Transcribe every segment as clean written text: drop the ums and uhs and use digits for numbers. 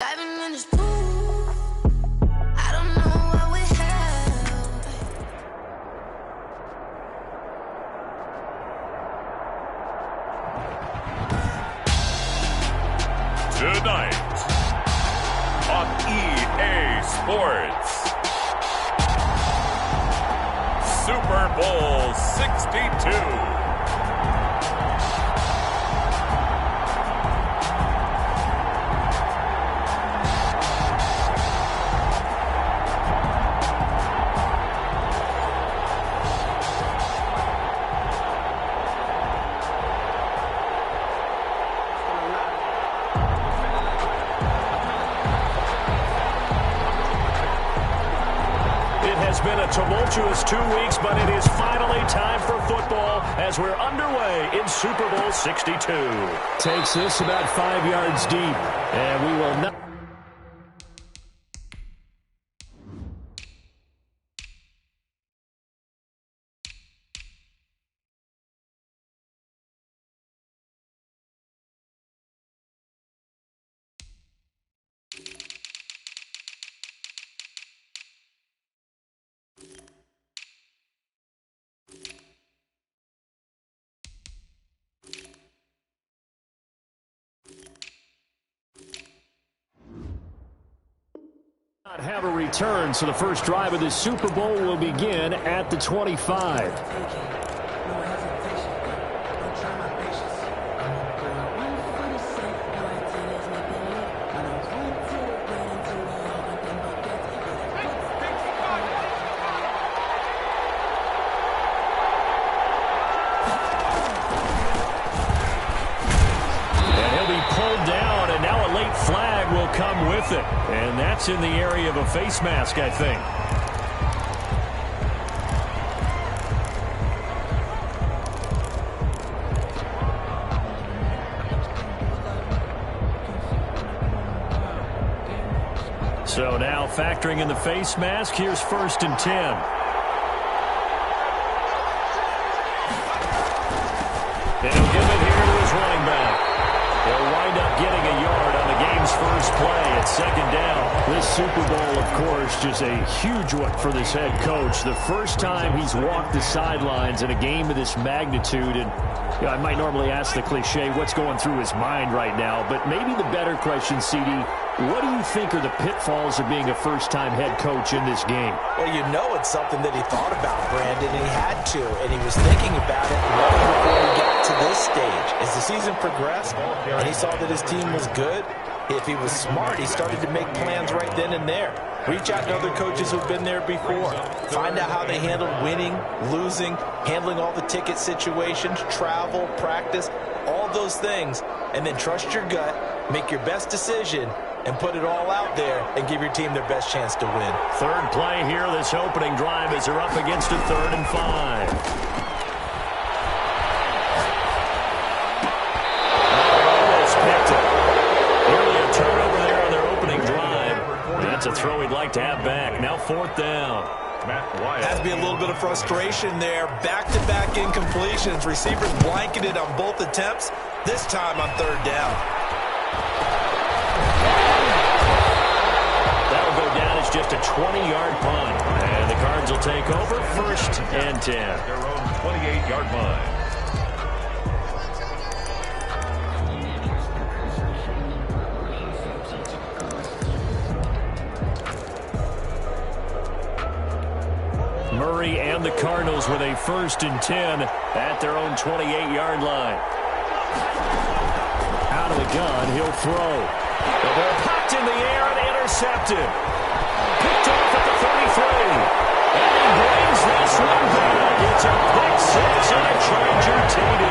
Diving in this pool, I don't know what we have. Tonight on EA Sports, Super Bowl 62. It's been a tumultuous 2 weeks, but it is finally time for football as we're underway in Super Bowl 62. Takes this about 5 yards deep, and we will not... have a return, so the first drive of the Super Bowl will begin at the 25. Flag will come with it, and that's in the area of a face mask, I think. So now factoring in the face mask, here's 1st and 10. And he'll give it here to his running back. He'll wind up getting a yard on the game's first play at 2nd down. This Super Bowl, of course, just a huge one for this head coach. The first time he's walked the sidelines in a game of this magnitude. And you know, I might normally ask the cliche, what's going through his mind right now? But maybe the better question, CD, what do you think are the pitfalls of being a first-time head coach in this game? Well, you know it's something that he thought about, Brandon, and he had to, and he was thinking about it long before he got to this stage. As the season progressed, and he saw that his team was good, if he was smart, he started to make plans right then and there. Reach out to other coaches who've been there before. Find out how they handled winning, losing, handling all the ticket situations, travel, practice, all those things, and then trust your gut, make your best decision, and put it all out there and give your team their best chance to win. Third play here, this opening drive as they're up against a 3rd and 5. Almost picked it. Nearly a turnover there on their opening drive. That's a throw he'd like to have back. Now 4th down. Has to be a little bit of frustration there. Back-to-back incompletions. Receivers blanketed on both attempts. This time on 3rd down. It's just a 20-yard punt. And the Cards will take over 1st and 10. Their own 28-yard line. Murray and the Cardinals with a 1st and 10 at their own 28-yard line. Out of the gun, he'll throw. The ball popped in the air and intercepted. Picked off at the 33. And he brings this one back. It's a pick 6 and a Charger TD.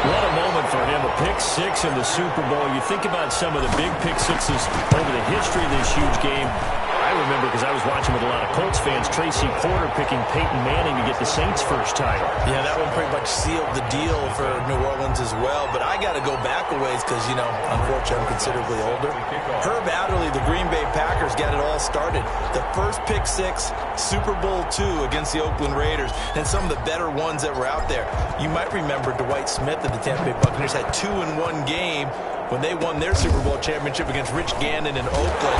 What a moment for him, a pick 6 in the Super Bowl. You think about some of the big pick 6s over the history of this huge game. I remember, because I was watching with a lot of Colts fans, Tracy Porter picking Peyton Manning to get the Saints' first title. Yeah, that one pretty much sealed the deal for New Orleans as well. But I got to go back a ways because, you know, unfortunately I'm considerably older. Herb Adderley, the Green Bay Packers, got it all started. The first pick 6, Super Bowl II against the Oakland Raiders, and some of the better ones that were out there. You might remember Dwight Smith of the Tampa Bay Buccaneers had 2 in one game when they won their Super Bowl championship against Rich Gannon in Oakland.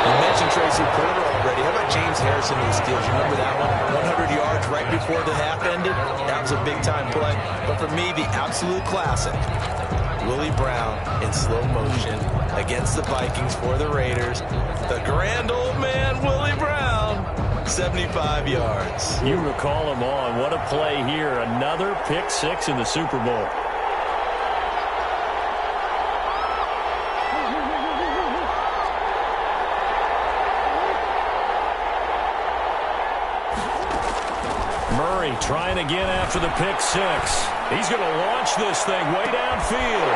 You mentioned Tracy Porter already. How about James Harrison who steals? You remember that one? 100 yards right before the half ended? That was a big-time play. But for me, the absolute classic, Willie Brown in slow motion against the Vikings for the Raiders. The grand old man, Willie Brown, 75 yards. You recall him on. What a play here. Another pick six in the Super Bowl. Murray trying again after the pick six. He's going to launch this thing way downfield.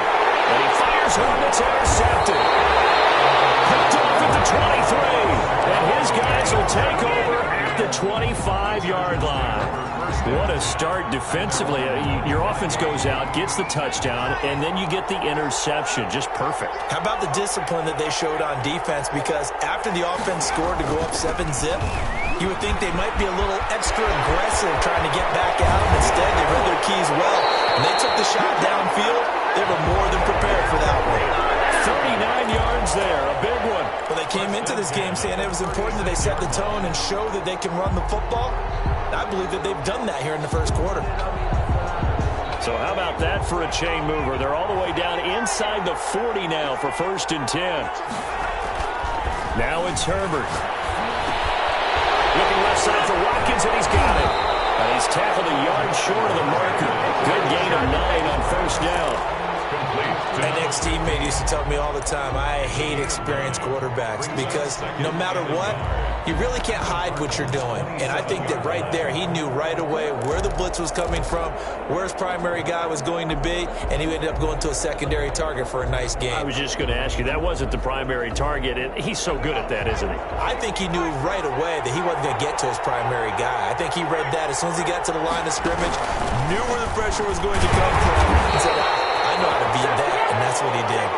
And he fires one that's intercepted. Picked off at the 23. And his guys will take over at the 25-yard line. What a start defensively. Your offense goes out, gets the touchdown, and then you get the interception. Just perfect. How about the discipline that they showed on defense? Because after the offense scored to go up 7-zip, you would think they might be a little extra aggressive trying to get back at them. Instead, they read their keys well. When they took the shot downfield, they were more than prepared for that one. 39 yards there, a big one. Well, they came into this game saying it was important that they set the tone and show that they can run the football. I believe that they've done that here in the first quarter. So how about that for a chain mover? They're all the way down inside the 40 now for 1st and 10. Now it's Herbert. Looking left side for Watkins, and he's got it. And he's tackled a yard short of the marker. Good gain of 9 on 1st down. An ex-teammate used to tell me all the time, I hate experienced quarterbacks because no matter what, you really can't hide what you're doing. And I think that right there, he knew right away where the blitz was coming from, where his primary guy was going to be, and he ended up going to a secondary target for a nice game. I was just going to ask you, that wasn't the primary target, and he's so good at that, isn't he? I think he knew right away that he wasn't going to get to his primary guy. I think he read that as soon as he got to the line of scrimmage, knew where the pressure was going to come from, and said, I know how to beat that, and that's what he did.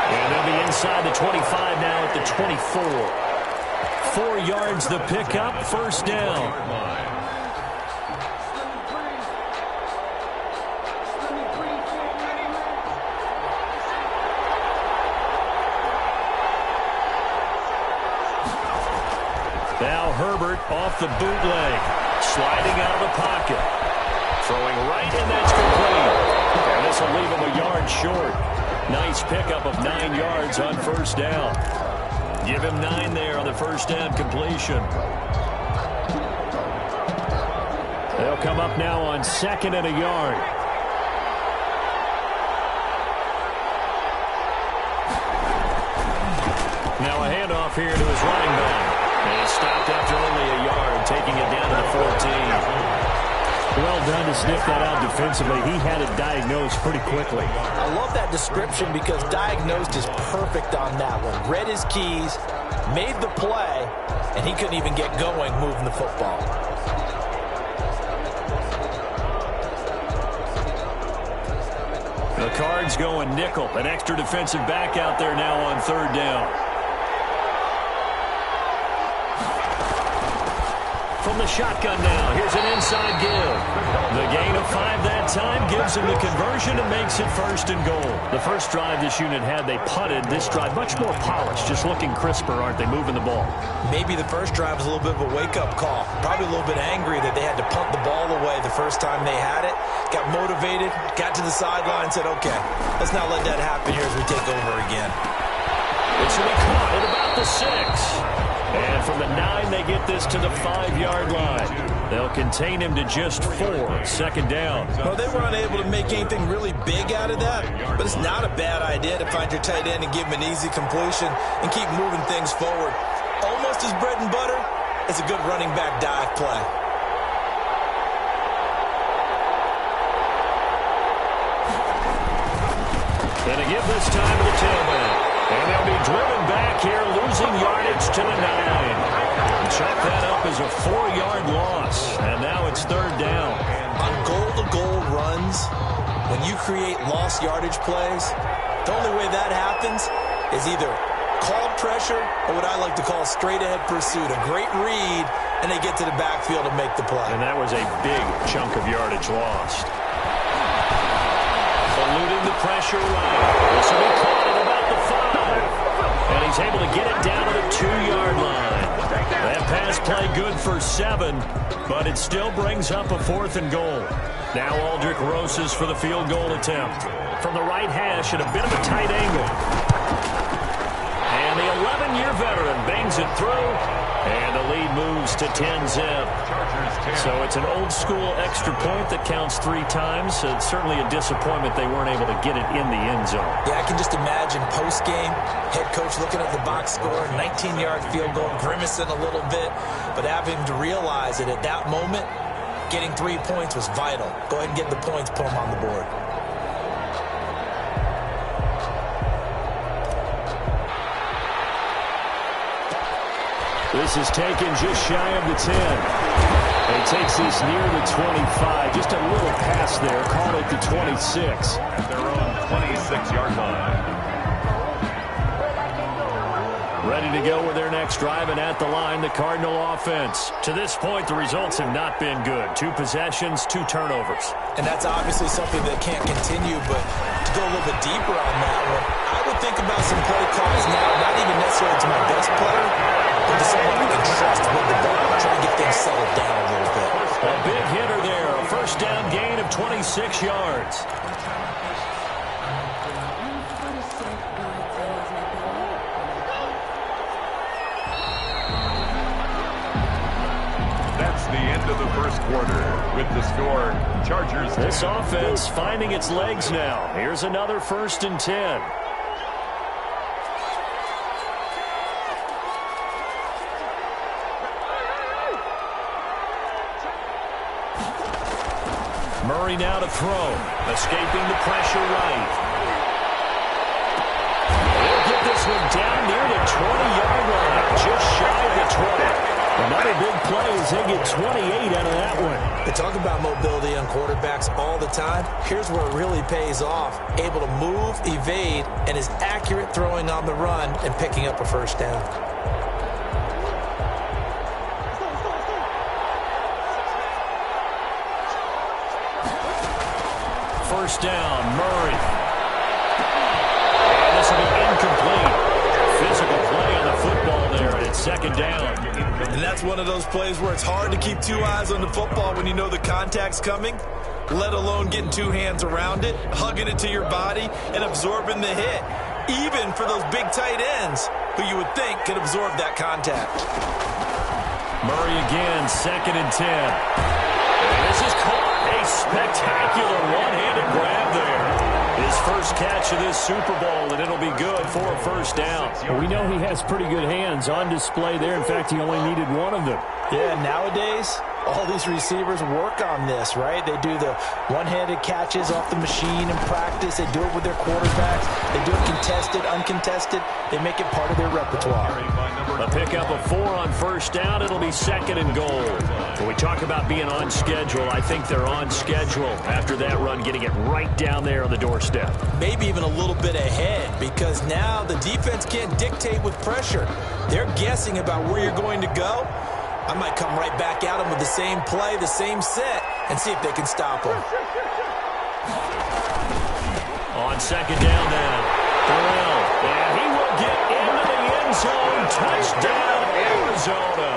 And they'll be inside the 25 now at the 24. 4 yards the pickup, 1st down. Now Herbert off the bootleg, sliding out of the pocket, throwing right, and that's complete. And this will leave him a yard short. Nice pickup of 9 yards on 1st down. Give him 9 there on the 1st down completion. They'll come up now on 2nd and a yard. Now a handoff here to his running back. And he's stopped after only a yard, taking it down to the 14. Well done to sniff that out defensively. He had it diagnosed pretty quickly. I love that description because diagnosed is perfect on that one. Read his keys, made the play, and he couldn't even get going moving the football. The Cards going nickel. An extra defensive back out there now on 3rd down. From the shotgun now, here's an inside give. The gain of 5 that time gives him the conversion and makes it 1st and goal. The first drive this unit had, they punted. This drive, much more polished, just looking crisper, aren't they, moving the ball? Maybe the first drive was a little bit of a wake-up call. Probably a little bit angry that they had to punt the ball away the first time they had it. Got motivated, got to the sideline, said, okay, let's not let that happen here as we take over again. It's going to be caught at about the 6. And from the 9, they get this to the 5-yard line. They'll contain him to just 4. 2nd down. Well, they were unable to make anything really big out of that, but it's not a bad idea to find your tight end and give him an easy completion and keep moving things forward. Almost as bread and butter as a good running back dive play. And a give this time to the tailback. And they'll be driven back here, losing yardage to the 9. And chalk that up as a 4-yard loss. And now it's 3rd down. On goal-to-goal runs, when you create lost yardage plays, the only way that happens is either called pressure or what I like to call straight-ahead pursuit. A great read, and they get to the backfield and make the play. And that was a big chunk of yardage lost. Eluding the pressure right. This will be caught at he's able to get it down to the 2-yard line. That pass play good for 7, but it still brings up a 4th and goal. Now Aldrich Rosas for the field goal attempt. From the right hash at a bit of a tight angle. And the 11-year veteran bangs it through, and the lead moves to 10-zip. So it's an old-school extra point that counts 3 times. So it's certainly a disappointment they weren't able to get it in the end zone. Yeah, I can just imagine post-game, head coach looking at the box score, 19-yard field goal, grimacing a little bit, but having to realize that at that moment, getting 3 points was vital. Go ahead and get the points, put them on the board. This is taken just shy of the 10. He takes this near the 25. Just a little pass there. Call it the 26. At their own 26-yard line. Ready to go with their next drive, and at the line, the Cardinal offense. To this point, the results have not been good. 2 possessions, 2 turnovers. And that's obviously something that can't continue, but to go a little bit deeper on that one, I would think about some play calls now, not even necessarily to my best player, but to someone I can trust with the ball, try to get things settled down a little bit. A big hitter there, a first down gain of 26 yards. The end of the first quarter with the score, Chargers. This offense finding its legs now. Here's another 1st and 10. Murray now to throw, escaping the pressure right. They'll get this one down near the 20-yard line, just shy of the 20. Another big play as they get 28 out of that one. They talk about mobility on quarterbacks all the time. Here's where it really pays off. Able to move, evade, and is accurate throwing on the run and picking up a first down. First down, Murray. And this will be incomplete. Physical play on the football there, and it's 2nd down. And that's one of those plays where it's hard to keep 2 eyes on the football when you know the contact's coming, let alone getting 2 hands around it, hugging it to your body, and absorbing the hit, even for those big tight ends who you would think could absorb that contact. Murray again, 2nd and 10. And this is caught. A spectacular one-handed grab there. His first catch of this Super Bowl, and it'll be good for a first down. Well, we know he has pretty good hands on display there. In fact, he only needed 1 of them. Yeah, nowadays, all these receivers work on this, right? They do the one-handed catches off the machine in practice. They do it with their quarterbacks. They do it contested, uncontested. They make it part of their repertoire. A pickup of 4 on first down. It'll be 2nd and goal. When we talk about being on schedule, I think they're on schedule after that run, getting it right down there on the doorstep. Maybe even a little bit ahead, because now the defense can't dictate with pressure. They're guessing about where you're going to go. I might come right back at them with the same play, the same set, and see if they can stop them. On 2nd down then, Burrell, and he will get into the end zone. Touchdown, Arizona.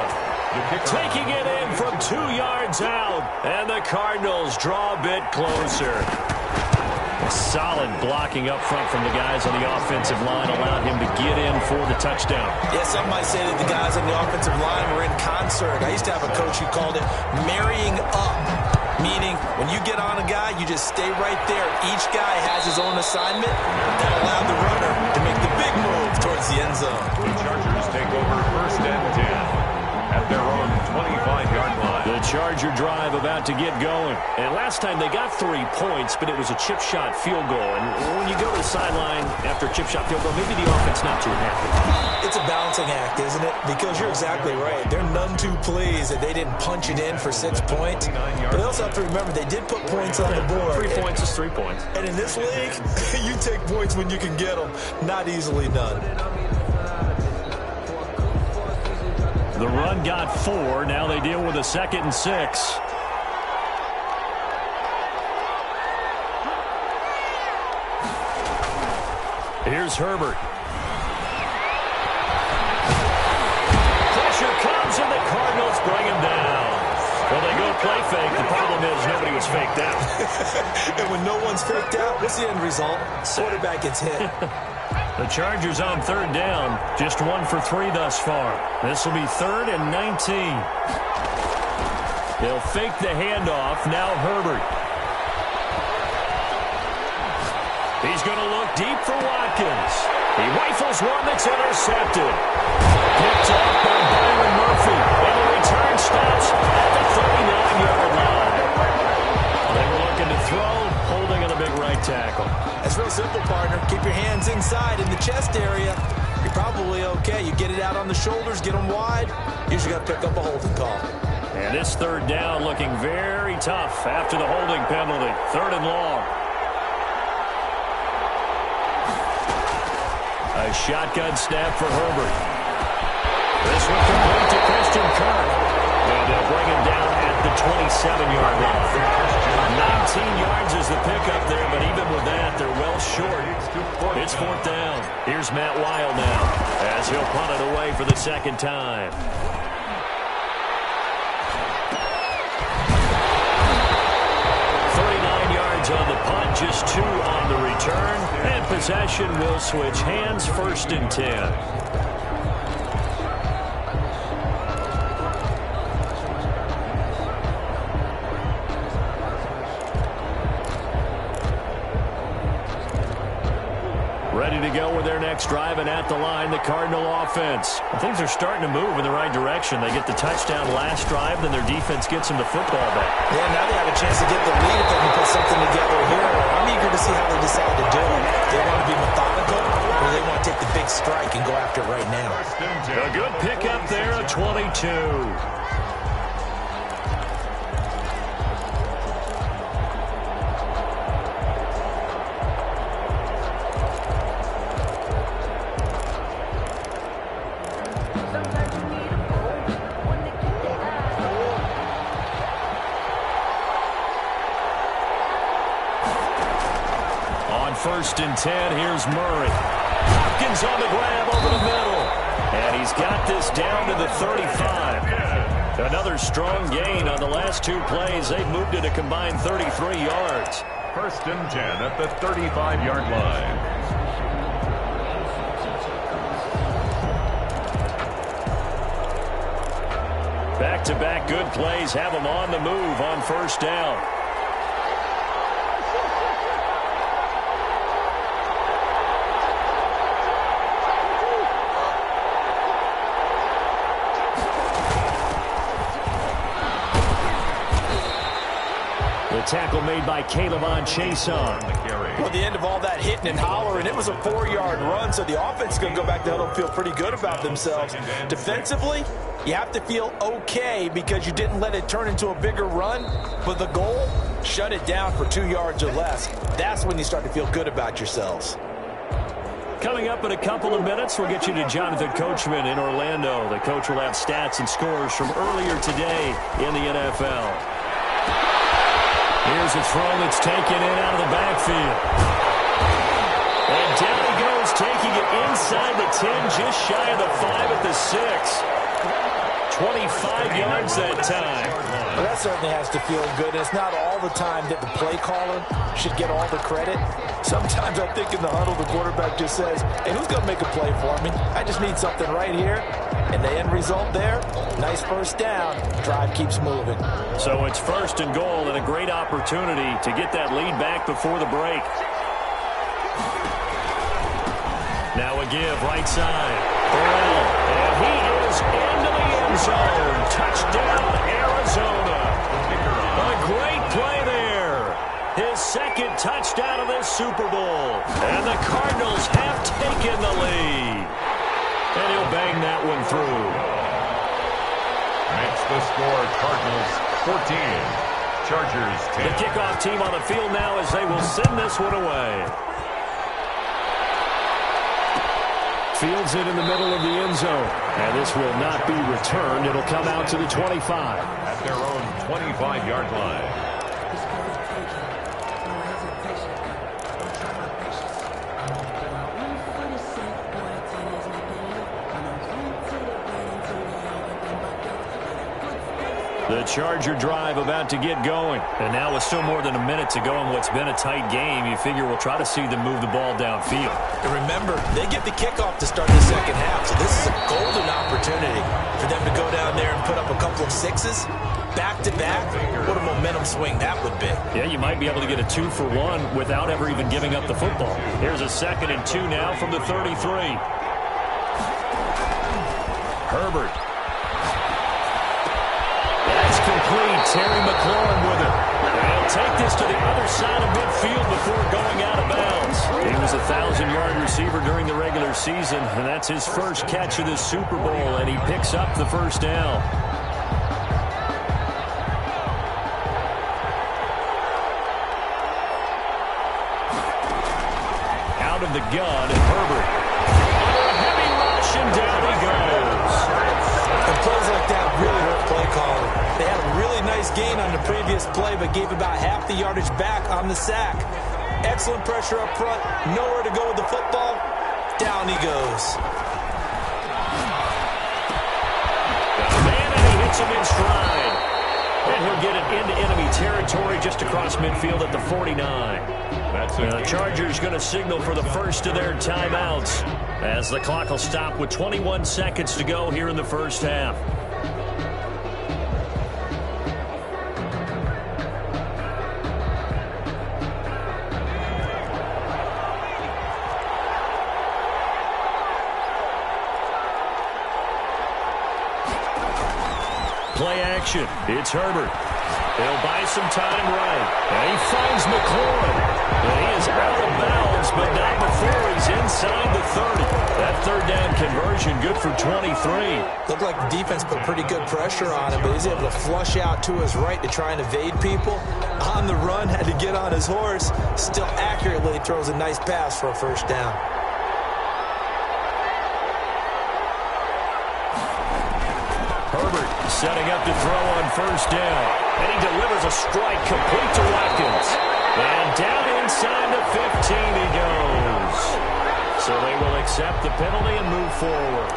Taking it in from 2 yards out, and the Cardinals draw a bit closer. A solid blocking up front from the guys on the offensive line allowed him to get in for the touchdown. Yeah, some might say that the guys on the offensive line were in concert. I used to have a coach who called it marrying up, meaning when you get on a guy, you just stay right there. Each guy has his own assignment. That allowed the runner to make the big move towards the end zone. The Chargers take over 1st and 10 at their own 25-yard line. The Charger drive about to get going. And last time they got 3 points, but it was a chip shot field goal. And when you go to the sideline after a chip shot field goal, maybe the offense not too happy. It's a balancing act, isn't it? Because you're exactly right. They're none too pleased that they didn't punch it in for 6 points. But they also have to remember they did put points on the board. 3 points is 3 points. And in this league, you take points when you can get them. Not easily done. The run got 4. Now they deal with a 2nd and 6. Here's Herbert. problem is nobody was faked out. And when no one's faked out, what's the end result? Quarterback gets hit. The Chargers on third down, just 1 for 3 thus far. This will be 3rd and 19. They'll fake the handoff. Now Herbert. He's going to look deep for Watkins. He rifles one that's intercepted. Picked off by Byron Murphy. And the return stops at the 39-yard line. They were looking to throw, holding on a big right tackle. That's real simple, partner. Keep your hands inside in the chest area. You're probably okay. You get it out on the shoulders, get them wide. Usually got to pick up a holding call. And this third down looking very tough after the holding penalty. 3rd and long. A shotgun snap for Herbert. This one complete to Christian Kirk. And they'll bring him down at the 27-yard line. 19 yards is the pickup there, but even with that, they're well short. It's 4th down. Here's Matt Weil now as he'll punt it away for the second time. 39 yards on the punt, just 2 on the return. And possession will switch hands, 1st and 10. Ready to go with their next drive, and at the line, the Cardinal offense. Things are starting to move in the right direction. They get the touchdown last drive, then their defense gets them the football back. Yeah, now they have a chance to get the lead if they can put something together here. I'm eager to see how they decide to do it. They want to be methodical, or they want to take the big strike and go after it right now. A good pickup there at 22. On 1st and 10, here's Murray. Hopkins on the grab over the middle. And he's got this down to the 35. Another strong gain on the last 2 plays. They've moved it a combined 33 yards. 1st and 10 at the 35-yard line. Back-to-back good plays have them on the move on 1st down. Tackle made by Caleb Chase on. Well, the end of all that hitting and hollering, it was a 4-yard run, so the offense is going to go back to huddle and feel pretty good about themselves. Defensively, you have to feel okay because you didn't let it turn into a bigger run, but the goal, shut it down for 2 yards or less. That's when you start to feel good about yourselves. Coming up in a couple of minutes, we'll get you to Jonathan Coachman in Orlando. The coach will have stats and scores from earlier today in the NFL. Here's a throw that's taken in out of the backfield. And down he goes, taking it inside the 10, just shy of the 5 at the 6. 25 yards that time. Well, that certainly has to feel good. It's not all the time that the play caller should get all the credit. Sometimes I think in the huddle, the quarterback just says, hey, who's going to make a play for me? I just need something right here. And the end result there, nice 1st down. Drive keeps moving. So it's 1st and goal and a great opportunity to get that lead back before the break. Now a give right side. Burrell, and he is into the end zone. Touchdown, Arizona. A great play there. His 2nd touchdown of this Super Bowl. And the Cardinals have taken the lead. And he'll bang that one through. Makes the score Cardinals 14. Chargers 10. The kickoff team on the field now as they will send this one away. Fields it in the middle of the end zone. And this will not be returned. It'll come out to the 25. At their own 25-yard line. The Charger drive about to get going. And now with still more than a minute to go in what's been a tight game, you figure we'll try to see them move the ball downfield. And remember, they get the kickoff to start the second half, so this is a golden opportunity for them to go down there and put up a couple of sixes back-to-back. What a momentum swing that would be. Yeah, you might be able to get a 2-for-1 without ever even giving up the football. Here's a 2nd and 2 now from the 33. Herbert. That's complete. Terry McLaurin with it. They'll take this to the other side of midfield before going out of bounds. He was a 1,000-yard receiver during the regular season, and that's his first catch of this Super Bowl, and he picks up the first down. Out of the gun, and Herbert. Under a heavy rush, and down he goes. And plays like that really hurt play calling. They had a really nice gain on the previous play, but gave about half the yardage back on the sack. Excellent pressure up front. Nowhere to go with the football. Down he goes. Man, and he hits him in stride. And he'll get it into enemy territory just across midfield at the 49. The Chargers going to signal for the first of their timeouts as the clock will stop with 21 seconds to go here in the first half. Play action. It's Herbert. He'll buy some time right. And he finds McLaurin. And he is out of bounds, but not before he's inside the 30. That third down conversion good for 23. Looked like the defense put pretty good pressure on him, but he's able to flush out to his right to try and evade people. On the run, had to get on his horse. Still accurately throws a nice pass for a first down. Herbert setting up to throw on first down. And he delivers a strike complete to Watkins. And down inside the 15 he goes. So they will accept the penalty and move forward.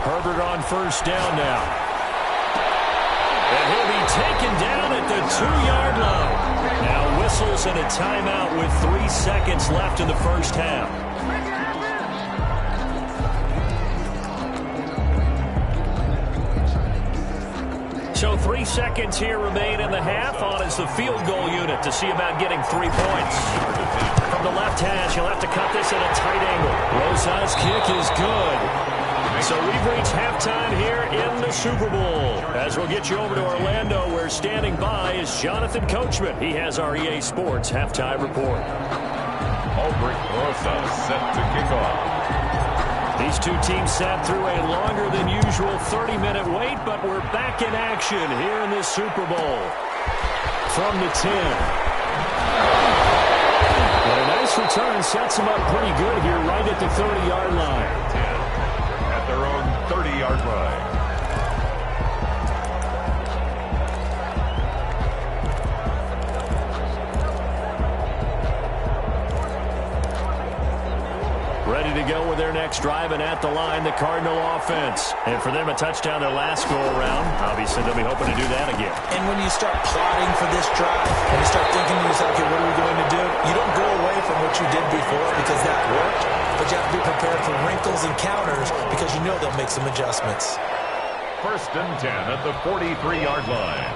Herbert on first down now. And he'll be taken down at the 2-yard line. Now whistles and a timeout with 3 seconds left in the first half. So 3 seconds here remain in the half. On is the field goal unit to see about getting 3 points. From the left hash, he'll have to cut this at a tight angle. Rosa's kick is good. So we've reached halftime here in the Super Bowl. As we'll get you over to Orlando, where standing by is Jonathan Coachman. He has our EA Sports halftime report. Albrecht Rosa set to kick off. These two teams sat through a longer than usual 30-minute wait, but we're back in action here in the Super Bowl. From the 10. But a nice return sets them up pretty good here right at the 30-yard line. Their own 30-yard line. Ready to go with their next drive, and at the line, the Cardinal offense. And for them, a touchdown their last go-around. Obviously, they'll be hoping to do that again. And when you start plotting for this drive, and you start thinking to yourself, okay, what are we going to do? You don't go away from what you did before because that worked, but you have to be prepared for wrinkles and counters because you know they'll make some adjustments. 1st and 10 at the 43-yard line.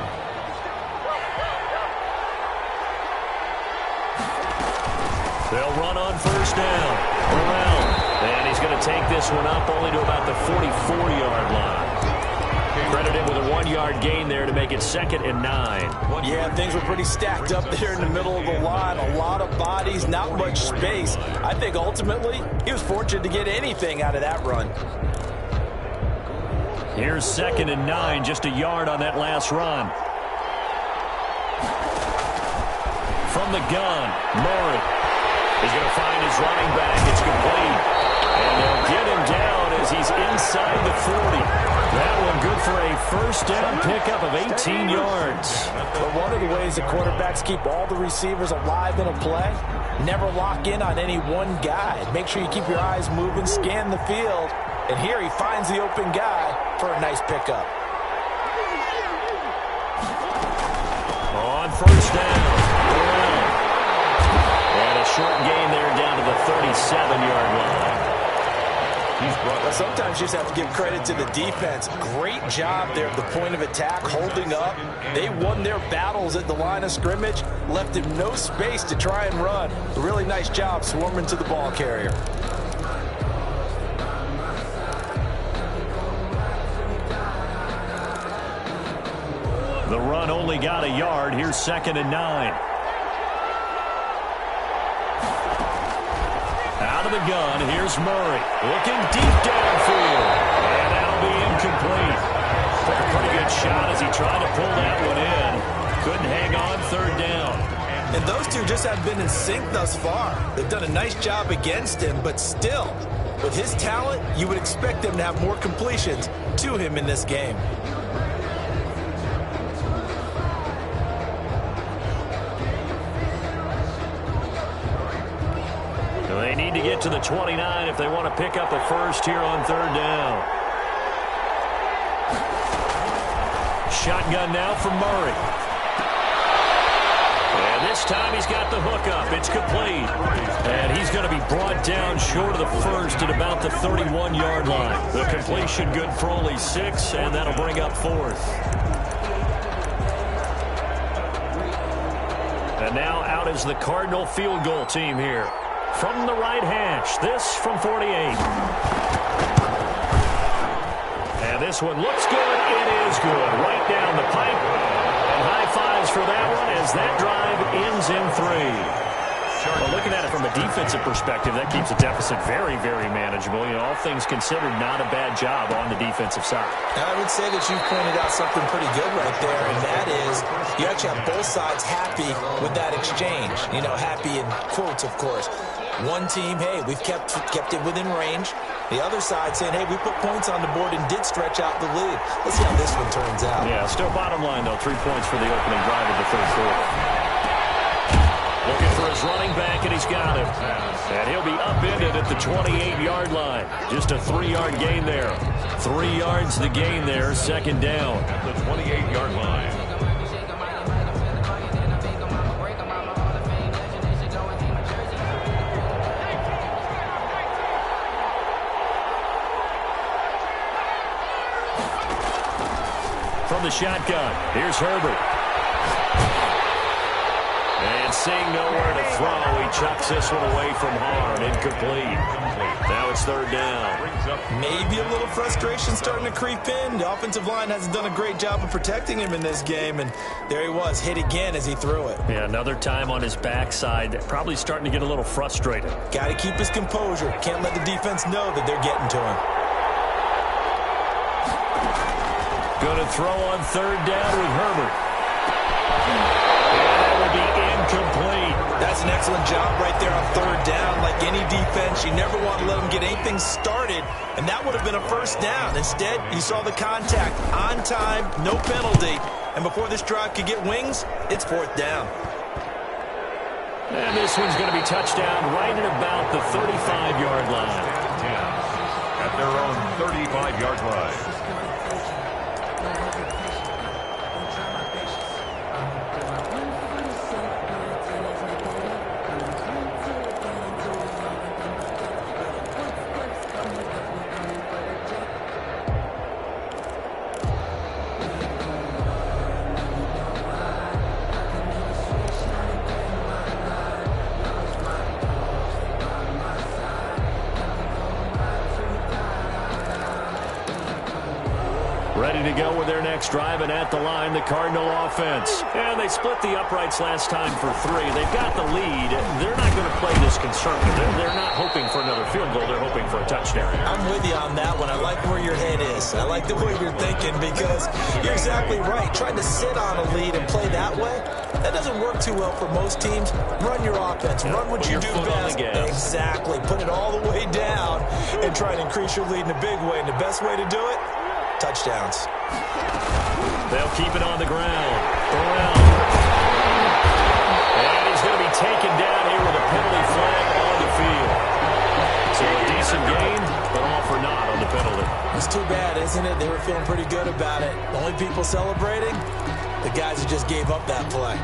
They'll run on first down. Burrell. And he's going to take this one up only to about the 44-yard line. Credited with a 1-yard gain there to make it 2nd and 9. Yeah, things were pretty stacked up there in the middle of the line. A lot of bodies, not much space. I think ultimately he was fortunate to get anything out of that run. Here's 2nd and 9, just a yard on that last run. From the gun, Murray. He's going to find his running back. It's complete. And they'll get him down as he's inside the 40. That one good for a first down pickup of 18 yards. But one of the ways the quarterbacks keep all the receivers alive in a play, never lock in on any one guy. Make sure you keep your eyes moving, scan the field. And here he finds the open guy for a nice pickup. On first down. And a short gain there down to the 37-yard line. Well, sometimes you just have to give credit to the defense. Great job there at the point of attack, holding up. They won their battles at the line of scrimmage, left him no space to try and run. A really nice job swarming to the ball carrier. The run only got a yard. Here's 2nd and 9. Out of the gun, here's Murray. Looking deep downfield. And that'll be incomplete. Took a pretty good shot as he tried to pull that one in. Couldn't hang on 3rd down. And those two just have been in sync thus far. They've done a nice job against him, but still, with his talent, you would expect them to have more completions to him in this game. They need to get to the 29 if they want to pick up a first here on 3rd down. Shotgun now from Murray. And this time he's got the hook up. It's complete. And he's going to be brought down short of the first at about the 31-yard line. The completion good for only 6, and that'll bring up 4th. And now out is the Cardinal field goal team here. From the right hash, this from 48. And this one looks good. It is good. Right down the pipe. And high fives for that one as that drive ends in 3. Well, looking at it from a defensive perspective, that keeps the deficit very, very manageable. You know, all things considered, not a bad job on the defensive side. I would say that you've pointed out something pretty good right there, and that is you actually have both sides happy with that exchange. You know, happy in quotes, of course. One team, hey, we've kept it within range. The other side saying, hey, we put points on the board and did stretch out the lead. Let's see how this one turns out. Yeah, still bottom line, though, 3 points for the opening drive of the 3rd quarter. Looking for his running back, and he's got him. And he'll be upended at the 28-yard line. Just a 3-yard gain there. 3 yards the gain there, 2nd down. At the 28-yard line. From the shotgun, here's Herbert. And seeing nowhere to throw, he chucks this one away from harm. Incomplete. Now it's 3rd down. Maybe a little frustration starting to creep in. The offensive line hasn't done a great job of protecting him in this game, and there he was, hit again as he threw it. Yeah, another time on his backside, probably starting to get a little frustrated. Got to keep his composure. Can't let the defense know that they're getting to him. Going to throw on 3rd down with Herbert. And that will be incomplete. That's an excellent job right there on 3rd down. Like any defense, you never want to let them get anything started, and that would have been a first down. Instead, you saw the contact on time, no penalty, and before this drive could get wings, it's 4th down. And this one's going to be touchdown right at about the 35-yard line. At their own 35-yard line. Ready to go with their next drive, and at the line, the Cardinal offense. And they split the uprights last time for 3. They've got the lead. They're not going to play this conservative. They're not hoping for another field goal. They're hoping for a touchdown. I'm with you on that one. I like where your head is. I like the way you're thinking because you're exactly right. Trying to sit on a lead and play that way, That doesn't work too well for most teams. Run your offense. Run what you do best. Exactly. Put it all the way down and try to increase your lead in a big way. And the best way to do it, touchdowns. They'll keep it on the ground. And he's going to be taken down here with a penalty flag on the field. So a decent gain, but all for naught on the penalty. It's too bad, isn't it? They were feeling pretty good about it. The only people celebrating, the guys who just gave up that play.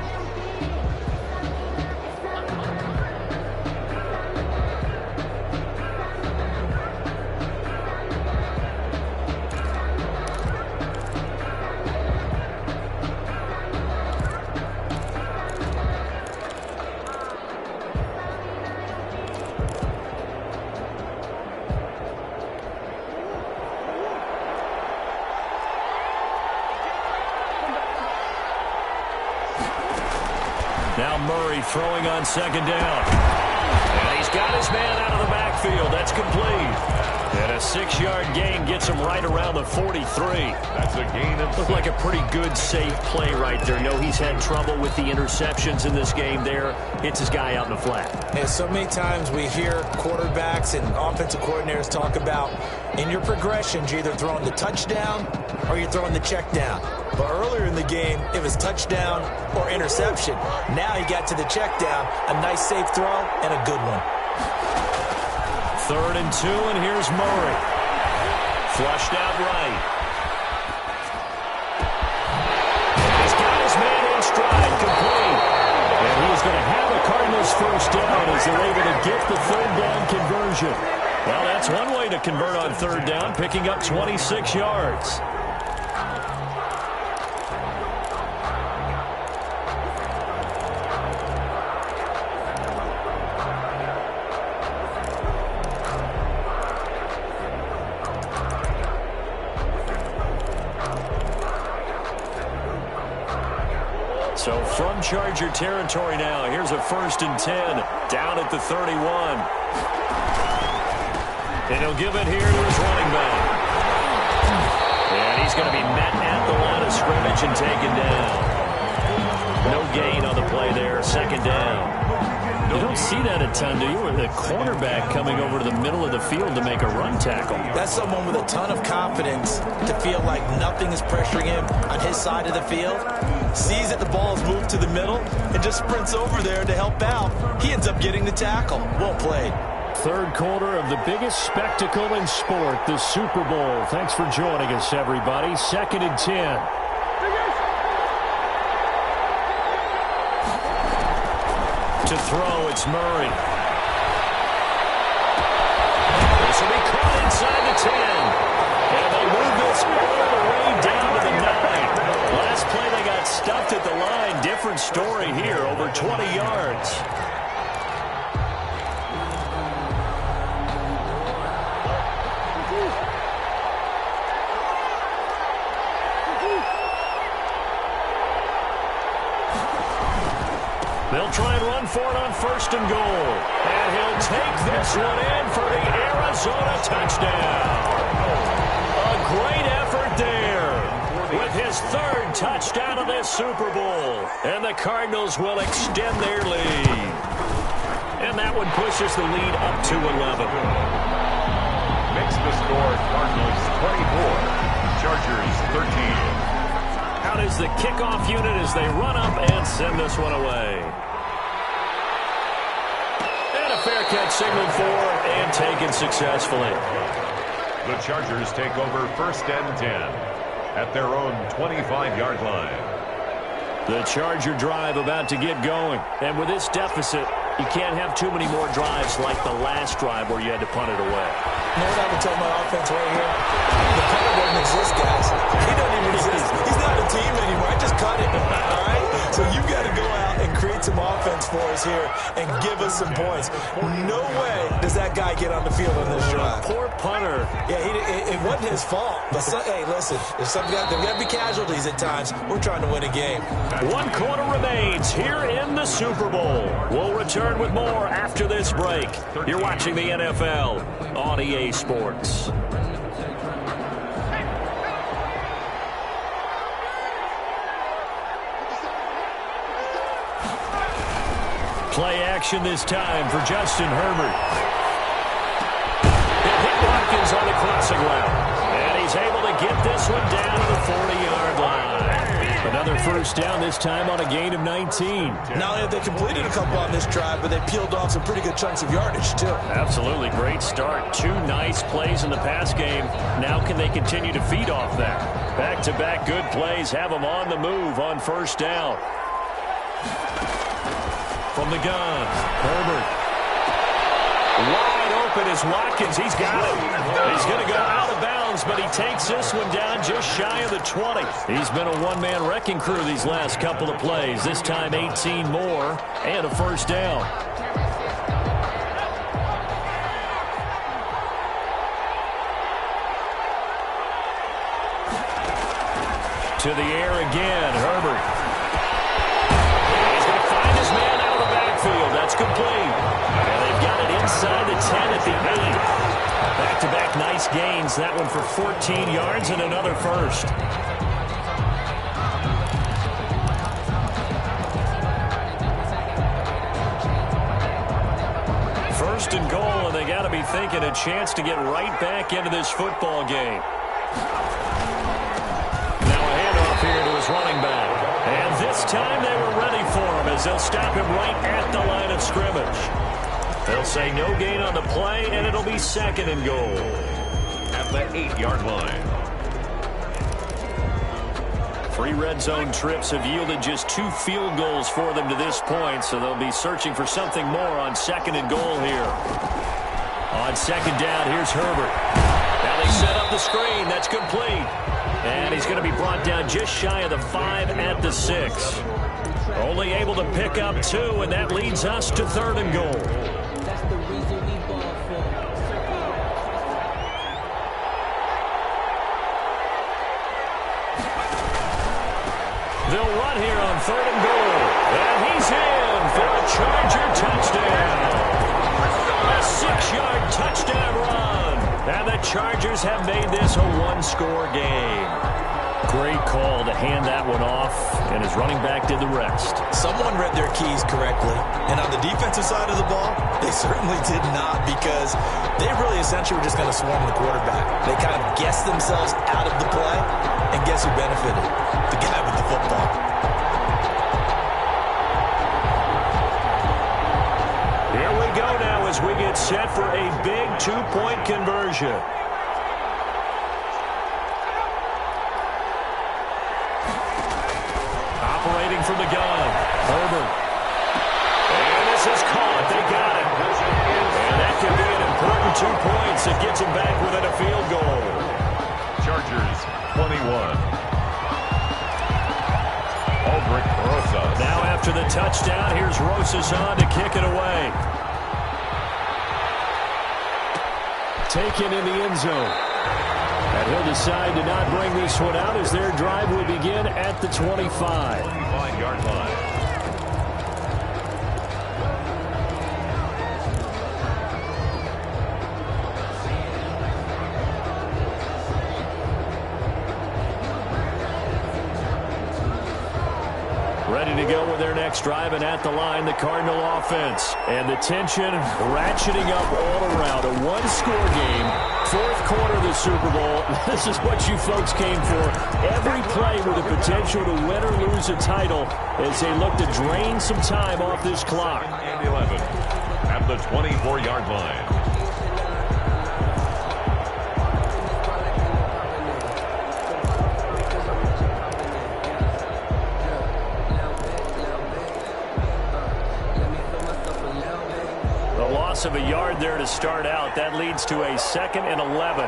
Now Murray throwing on second down. And he's got his man out of the backfield. That's complete. And a 6-yard gain gets him right around the 43. That's a gain of 6. Looked like a pretty good, safe play right there. No, he's had trouble with the interceptions in this game there. Hits his guy out in the flat. Yeah, so many times we hear quarterbacks and offensive coordinators talk about in your progressions, you're either throwing the touchdown or you're throwing the check down. But earlier in the game, it was touchdown or interception. Now he got to the check down, a nice safe throw, and a good one. 3rd and 2, and here's Murray. Flushed out right. He's got his man in stride, complete. And he's going to have a Cardinals first down as they're able to get the 3rd down conversion. Well, that's one way to convert on 3rd down, picking up 26 yards. So from Charger territory now, here's a 1st and 10 down at the 31. And he'll give it here to his running back. And he's going to be met at the line of scrimmage and taken down. No gain on the play there, 2nd down. You don't see that a ton, do you? With a cornerback coming over to the middle of the field to make a run tackle. That's someone with a ton of confidence to feel like nothing is pressuring him on his side of the field. Sees that the ball is moved to the middle and just sprints over there to help out. He ends up getting the tackle. Well played. 3rd quarter of the biggest spectacle in sport, the Super Bowl. Thanks for joining us, everybody. 2nd and 10. To throw, it's Murray. This will be caught inside the 10. And they move this all the way down to the 9. Last play they got stuffed at the line. Different story here, over 20 yards. They'll try and run for it on 1st and goal. And he'll take this one in for the Arizona touchdown. A great effort there with his 3rd touchdown of this Super Bowl. And the Cardinals will extend their lead. And that one pushes the lead up to 11. Makes the score Cardinals 24, Chargers 13. Out is the kickoff unit as they run up and send this one away. And a fair catch signaled for and taken successfully. The Chargers take over 1st and 10 at their own 25-yard line. The Charger drive about to get going. And with this deficit, you can't have too many more drives like the last drive where you had to punt it away. You know what I would tell my offense right here? The punter doesn't exist, guys. He doesn't even exist. He's not a team anymore. I just cut him. All right? So you got to go out and create some offense for us here and give us some points. No way does that guy get on the field on this drive. Poor punter. Yeah, it wasn't his fault. But, hey, listen, there's got to be casualties at times. We're trying to win a game. 1 quarter remains here in the Super Bowl. We'll return with more after this break. You're watching the NFL on EA Sports. Play action this time for Justin Herbert. He'll hit Watkins on the crossing route. And he's able to get this one down to the 40-yard line. Another first down, this time on a gain of 19. Not only have they completed a couple on this drive, but they peeled off some pretty good chunks of yardage, too. Absolutely great start. 2 nice plays in the pass game. Now can they continue to feed off that? Back-to-back good plays have them on the move on first down. From the gun, Herbert. Wide open is Watkins. He's got it. He's going to go out of bounds, but he takes this one down just shy of the 20. He's been a one-man wrecking crew these last couple of plays. This time 18 more and a first down. To the air again, Herbert. He's going to find his man out of the backfield. That's complete. And they've got it inside the 10 at the 8. Back-to-back nice gains. That one for 14 yards and another first. First and goal, and they got to be thinking a chance to get right back into this football game. Here to his running back. And this time they were ready for him as they'll stop him right at the line of scrimmage. They'll say no gain on the play, and it'll be second and goal. At the 8-yard line. 3 red zone trips have yielded just 2 field goals for them to this point, so they'll be searching for something more on second and goal here. On second down, here's Herbert. Now they set up the screen. That's complete. And he's going to be brought down just shy of the 5 at the 6. Only able to pick up 2, and that leads us to third and goal. That's the reason we ball for. They'll run here on third and goal. And he's in for a Charger touchdown. A 6-yard touchdown run. And the Chargers have made this a 1-score game. Great call to hand that one off, and his running back did the rest. Someone read their keys correctly, and on the defensive side of the ball, they certainly did not, because they really essentially were just going to swarm the quarterback. They kind of guessed themselves out of the play, and guess who benefited? The guy with the football. Here we go now as we get set for a big 2-point conversion. Operating from the gun, Herbert. And this is caught. They got it. And that could be an important 2 points that gets them back within a field goal. Chargers 21. Aldrich Rosas. Now after the touchdown, here's Rosas on to kick it away. Taken in the end zone. And he'll decide to not bring this one out as their drive will begin at the 25. 25-yard line. Ready to go with their next drive, and at the line, the Cardinal offense. And the tension ratcheting up all around. A 1-score game, 4th quarter of the Super Bowl. This is what you folks came for. Every play with the potential to win or lose a title as they look to drain some time off this clock. And 11 at the 24-yard line. Of a yard there to start out. That leads to a 2nd and 11.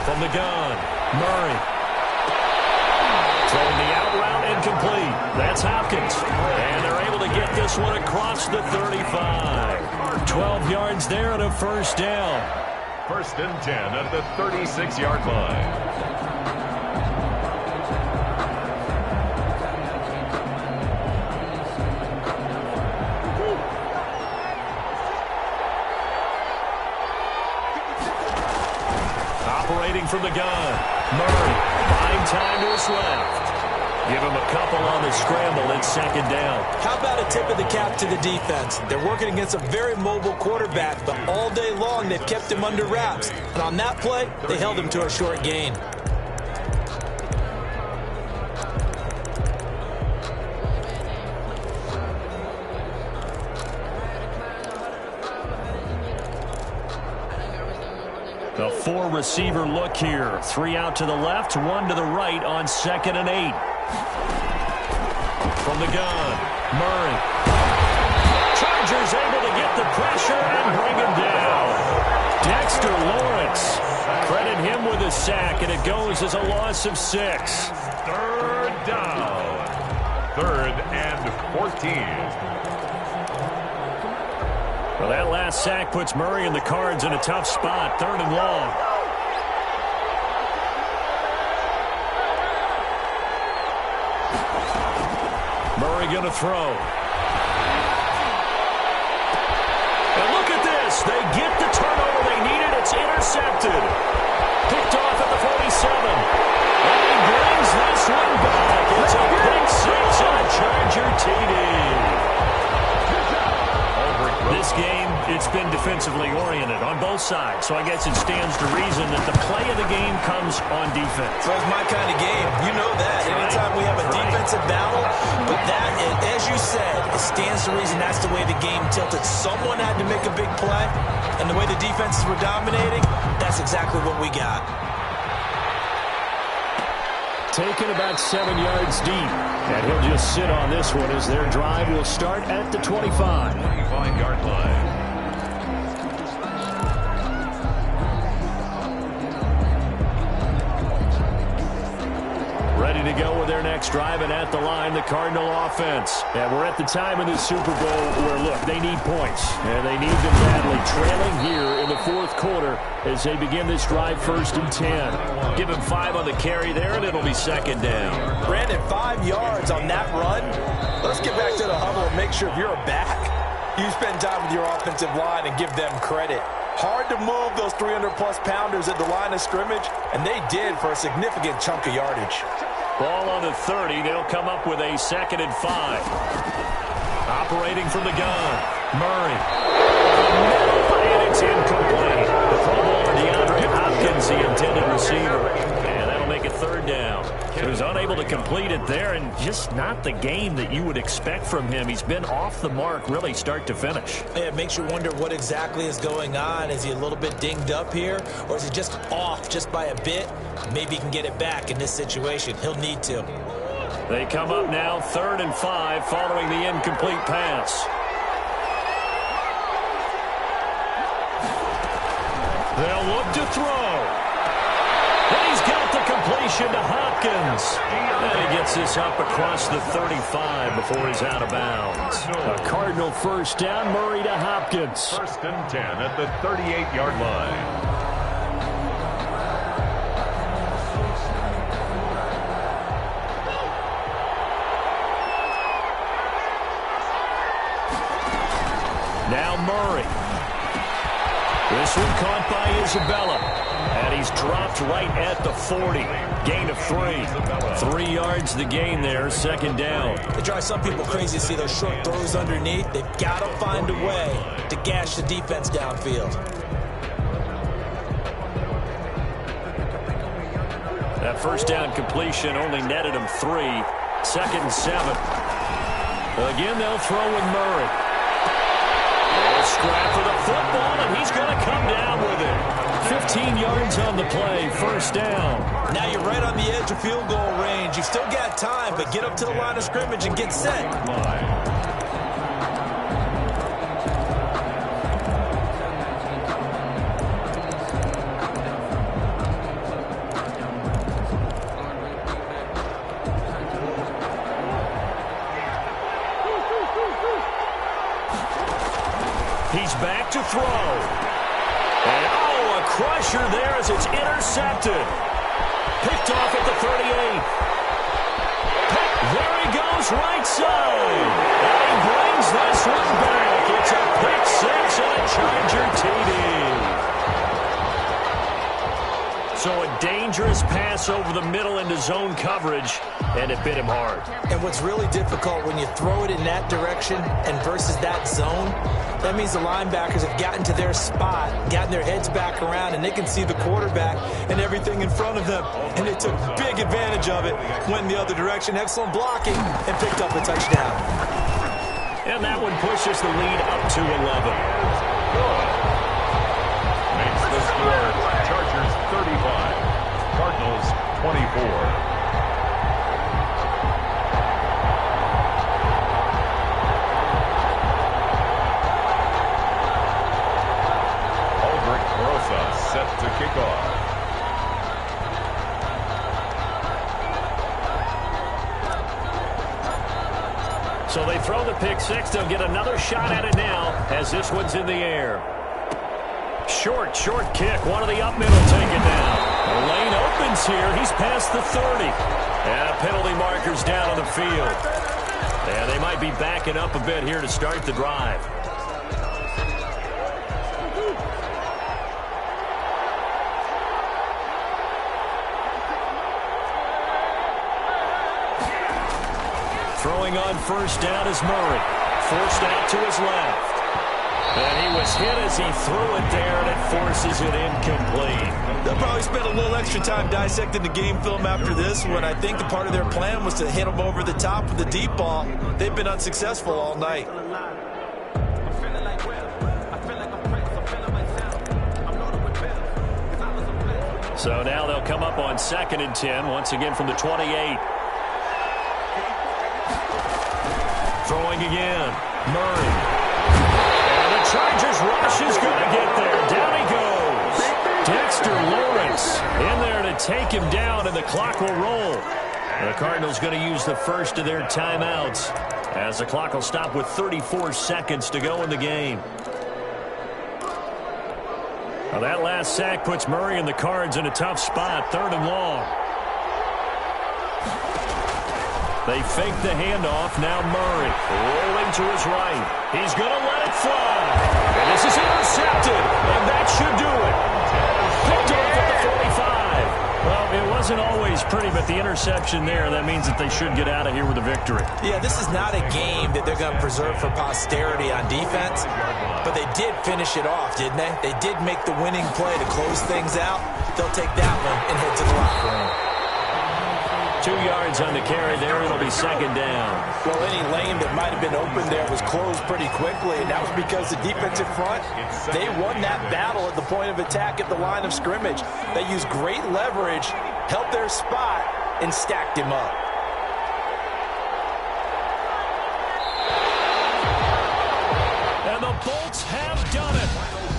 From the gun, Murray. Throwing the out route incomplete. That's Hopkins. And they're able to get this one across the 35. 12 yards there and a first down. 1st and 10 at the 36-yard line. Operating from the gun, Murray buying time to his left. Give him a couple on the scramble. It's second down. How about a tip of the cap to the defense? They're working against a very mobile quarterback, but all day long they've kept him under wraps. And on that play, they held him to a short gain. The four-receiver look here. 3 out to the left, 1 to the right on 2nd and 8. From the gun, Murray. Chargers able to get the pressure and bring him down. Dexter Lawrence. Credit him with a sack, and it goes as a loss of 6. Third down. 3rd and 14. Well, that last sack puts Murray and the Cards in a tough spot. 3rd and long. Murray going to throw. And look at this. They get the turnover they needed. It's intercepted. Picked off at the 47. And he brings this one back. It's a pick 6 and a Charger TD. This game, it's been defensively oriented on both sides, so I guess it stands to reason that the play of the game comes on defense. So it's my kind of game. You know that. Anytime we have a defensive battle, but that, as you said, it stands to reason that's the way the game tilted. Someone had to make a big play, and the way the defenses were dominating, that's exactly what we got. Taken about 7 yards deep. And he'll just sit on this one as their drive will start at the 25. 25-yard line. Ready to go with their next drive, and at the line, the Cardinal offense. And we're at the time in the Super Bowl where, look, they need points, and they need them badly. Trailing here in the 4th quarter as they begin this drive 1st and 10. Give him 5 on the carry there, and it'll be 2nd down. Brandon, 5 yards on that run. Let's get back to the huddle and make sure if you're a back, you spend time with your offensive line and give them credit. Hard to move those 300-plus pounders at the line of scrimmage, and they did for a significant chunk of yardage. Ball on the 30. They'll come up with a 2nd and 5. Operating from the gun. Murray. And it's incomplete. The Pro Bowler DeAndre Hopkins, the intended receiver. And that'll make it 3rd down. He was unable to complete it there, and just not the game that you would expect from him. He's been off the mark really start to finish. It makes you wonder what exactly is going on. Is he a little bit dinged up here, or is he just off just by a bit? Maybe he can get it back in this situation. He'll need to. They come up now 3rd and 5 following the incomplete pass. They'll look to throw. And he's got the completion to Hopkins. And he gets this up across the 35 before he's out of bounds. A Cardinal 1st down, Murray to Hopkins. 1st and 10 at the 38-yard line. Now Murray. This one caught by Isabella. And he's dropped right at the 40. Gain of 3. 3 yards the gain there, 2nd down. It drives some people crazy to see those short throws underneath. They've got to find a way to gash the defense downfield. That 1st down completion only netted him 3. 2nd and 7. Again, they'll throw with Murray. Scrap for the football, and he's going to come down with it. 15 yards on the play, 1st down. Now you're right on the edge of field goal range. You've still got time, but get up to the line of scrimmage and get set. He's back to throw. And, a crusher there as it's intercepted. Picked off at the 38. There he goes, right side. And he brings this one back. It's a pick 6 and a Charger TD. So a dangerous pass over the middle into zone coverage, and it bit him hard. And what's really difficult when you throw it in that direction and versus that zone, that means the linebackers have gotten to their spot, gotten their heads back around, and they can see the quarterback and everything in front of them. And they took big advantage of it, went in the other direction, excellent blocking, and picked up a touchdown. And that one pushes the lead up to 11. Makes the score Chargers 35, Cardinals 24. Set to kick off. So they throw the pick six. They'll get another shot at it now as this one's in the air. Short kick. One of the up middle taken down. The lane opens here. He's past the 30. And penalty markers down on the field. And they might be backing up a bit here to start the drive. Throwing on first down is Murray. Forced out to his left. And he was hit as he threw it there, and it forces it incomplete. They'll probably spend a little extra time dissecting the game film after this one. I think the part of their plan was to hit them over the top with the deep ball. They've been unsuccessful all night. So now they'll come up on 2nd and 10, once again from the 28. Throwing again. Murray. And the Chargers rush is going to get there. Down he goes. Dexter Lawrence in there to take him down, and the clock will roll. The Cardinals going to use the first of their timeouts as the clock will stop with 34 seconds to go in the game. Now that last sack puts Murray and the Cards in a tough spot. 3rd and long. They fake the handoff. Now Murray rolling to his right. He's going to let it fly. And this is intercepted. And that should do it. Picked off at the 45. Well, it wasn't always pretty, but the interception there, that means that they should get out of here with a victory. Yeah, this is not a game that they're going to preserve for posterity on defense. But they did finish it off, didn't they? They did make the winning play to close things out. They'll take that one and head to the locker room. 2 yards on the carry there. It'll be 2nd down. Well, any lane that might have been open there was closed pretty quickly, and that was because the defensive front, they won that battle at the point of attack at the line of scrimmage. They used great leverage, held their spot, and stacked him up. And the Bolts have done it.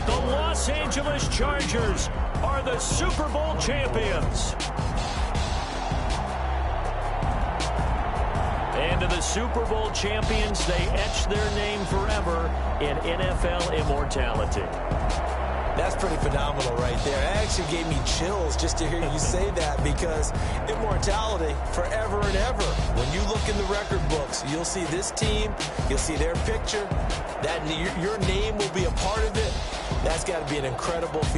The Los Angeles Chargers are the Super Bowl champions. And to the Super Bowl champions, they etch their name forever in NFL immortality. That's pretty phenomenal right there. It actually gave me chills just to hear you say that, because immortality forever and ever. When you look in the record books, you'll see this team, you'll see their picture, that your name will be a part of it. That's got to be an incredible feeling.